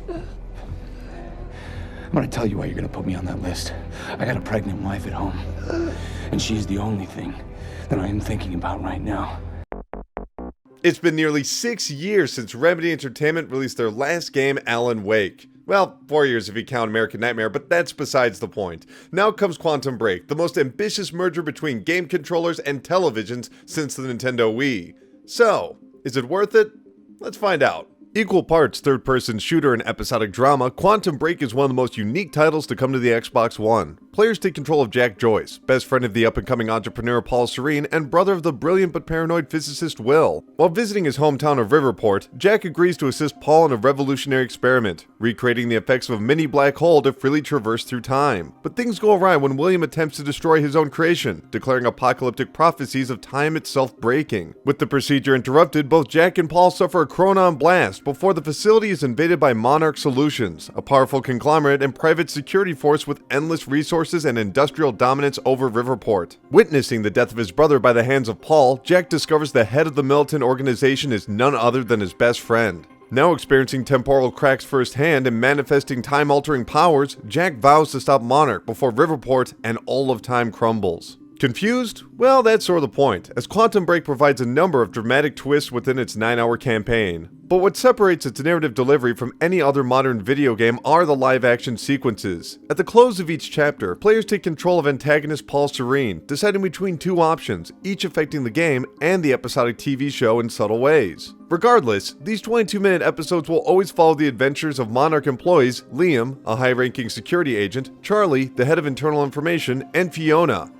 I'm gonna tell you why you're gonna put me on that list. I got a pregnant wife at home, and she's the only thing that I am thinking about right now. It's been nearly 6 years since Remedy Entertainment released their last game, Alan Wake. Well, 4 years if you count American Nightmare, but that's besides the point. Now comes Quantum Break, the most ambitious merger between game controllers and televisions since the Nintendo Wii. So, is it worth it? Let's find out. Equal parts third-person shooter and episodic drama, Quantum Break is one of the most unique titles to come to the Xbox One. Players take control of Jack Joyce, best friend of the up-and-coming entrepreneur Paul Serene and brother of the brilliant but paranoid physicist Will. While visiting his hometown of Riverport, Jack agrees to assist Paul in a revolutionary experiment, recreating the effects of a mini black hole to freely traverse through time. But things go awry when William attempts to destroy his own creation, declaring apocalyptic prophecies of time itself breaking. With the procedure interrupted, both Jack and Paul suffer a chronon blast before the facility is invaded by Monarch Solutions, a powerful conglomerate and private security force with endless resources and industrial dominance over Riverport. Witnessing the death of his brother by the hands of Paul, Jack discovers the head of the militant organization is none other than his best friend. Now experiencing temporal cracks firsthand and manifesting time-altering powers, Jack vows to stop Monarch before Riverport and all of time crumbles. Confused? Well, that's sort of the point, as Quantum Break provides a number of dramatic twists within its 9-hour campaign. But what separates its narrative delivery from any other modern video game are the live-action sequences. At the close of each chapter, players take control of antagonist Paul Serene, deciding between two options, each affecting the game and the episodic TV show in subtle ways. Regardless, these 22-minute episodes will always follow the adventures of Monarch employees Liam, a high-ranking security agent, Charlie, the head of internal information, and Fiona.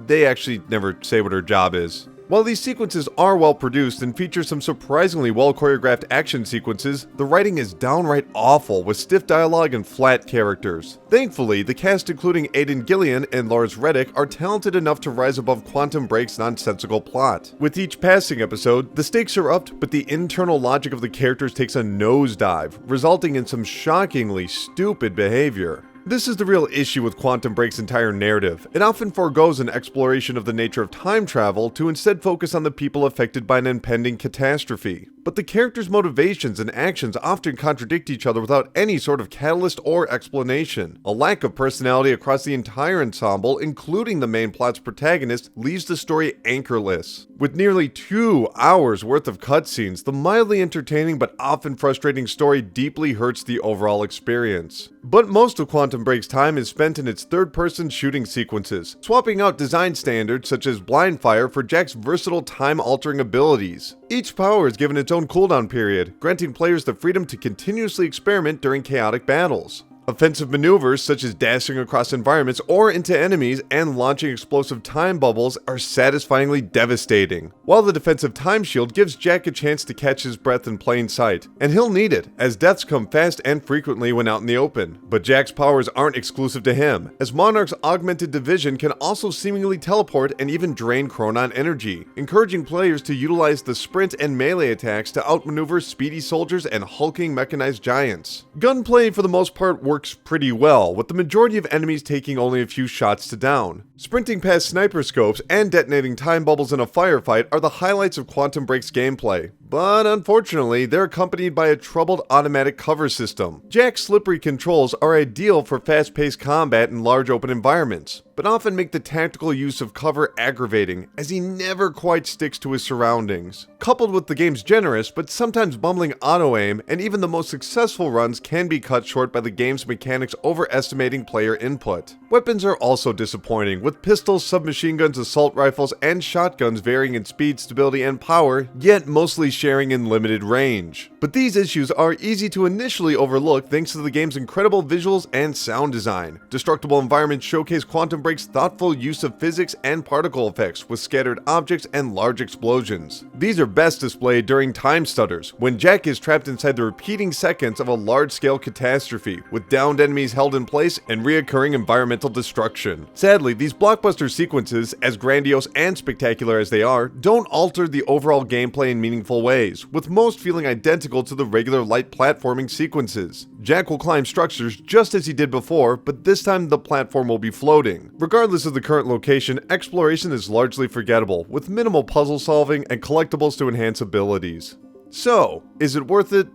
They actually never say what her job is. While these sequences are well produced and feature some surprisingly well choreographed action sequences, the writing is downright awful with stiff dialogue and flat characters. Thankfully, the cast including Aidan Gillian and Lars Reddick are talented enough to rise above Quantum Break's nonsensical plot. With each passing episode, the stakes are upped, but the internal logic of the characters takes a nosedive, resulting in some shockingly stupid behavior. This is the real issue with Quantum Break's entire narrative. It often forgoes an exploration of the nature of time travel to instead focus on the people affected by an impending catastrophe. But the characters' motivations and actions often contradict each other without any sort of catalyst or explanation. A lack of personality across the entire ensemble, including the main plot's protagonist, leaves the story anchorless. With nearly 2 hours worth of cutscenes, the mildly entertaining but often frustrating story deeply hurts the overall experience. But most of Quantum Break's time is spent in its third-person shooting sequences, swapping out design standards such as blind fire for Jack's versatile time-altering abilities. Each power is given its own cooldown period, granting players the freedom to continuously experiment during chaotic battles. Offensive maneuvers such as dashing across environments or into enemies and launching explosive time bubbles are satisfyingly devastating, while the defensive time shield gives Jack a chance to catch his breath in plain sight, and he'll need it, as deaths come fast and frequently when out in the open. But Jack's powers aren't exclusive to him, as Monarch's augmented division can also seemingly teleport and even drain chronon energy, encouraging players to utilize the sprint and melee attacks to outmaneuver speedy soldiers and hulking mechanized giants. Gunplay for the most part works pretty well, with the majority of enemies taking only a few shots to down. Sprinting past sniper scopes and detonating time bubbles in a firefight are the highlights of Quantum Break's gameplay. But unfortunately, they're accompanied by a troubled automatic cover system. Jack's slippery controls are ideal for fast-paced combat in large open environments, but often make the tactical use of cover aggravating, as he never quite sticks to his surroundings. Coupled with the game's generous, but sometimes bumbling auto-aim, and even the most successful runs can be cut short by the game's mechanics overestimating player input. Weapons are also disappointing, with pistols, submachine guns, assault rifles, and shotguns varying in speed, stability, and power, yet mostly sharing in limited range. But these issues are easy to initially overlook thanks to the game's incredible visuals and sound design. Destructible environments showcase Quantum Break's thoughtful use of physics and particle effects with scattered objects and large explosions. These are best displayed during time stutters, when Jack is trapped inside the repeating seconds of a large-scale catastrophe, with downed enemies held in place and reoccurring environmental destruction. Sadly, these blockbuster sequences, as grandiose and spectacular as they are, don't alter the overall gameplay in meaningful ways, with most feeling identical to the regular light platforming sequences. Jack will climb structures just as he did before, but this time the platform will be floating. Regardless of the current location, exploration is largely forgettable, with minimal puzzle solving and collectibles to enhance abilities. So, is it worth it?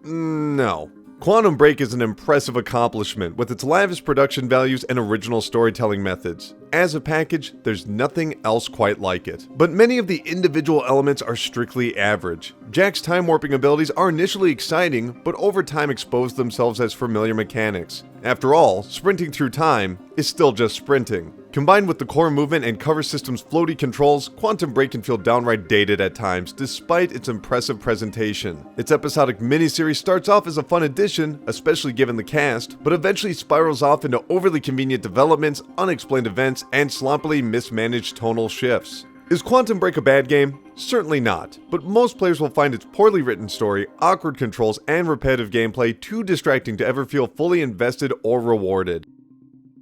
No. Quantum Break is an impressive accomplishment with its lavish production values and original storytelling methods. As a package, there's nothing else quite like it. But many of the individual elements are strictly average. Jack's time warping abilities are initially exciting, but over time expose themselves as familiar mechanics. After all, sprinting through time is still just sprinting. Combined with the core movement and cover system's floaty controls, Quantum Break can feel downright dated at times, despite its impressive presentation. Its episodic miniseries starts off as a fun addition, especially given the cast, but eventually spirals off into overly convenient developments, unexplained events, and sloppily mismanaged tonal shifts. Is Quantum Break a bad game? Certainly not, but most players will find its poorly written story, awkward controls, and repetitive gameplay too distracting to ever feel fully invested or rewarded.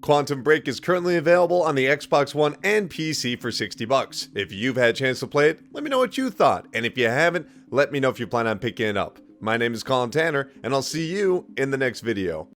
Quantum Break is currently available on the Xbox One and PC for $60. If you've had a chance to play it, let me know what you thought, and if you haven't, let me know if you plan on picking it up. My name is Colin Tanner, and I'll see you in the next video.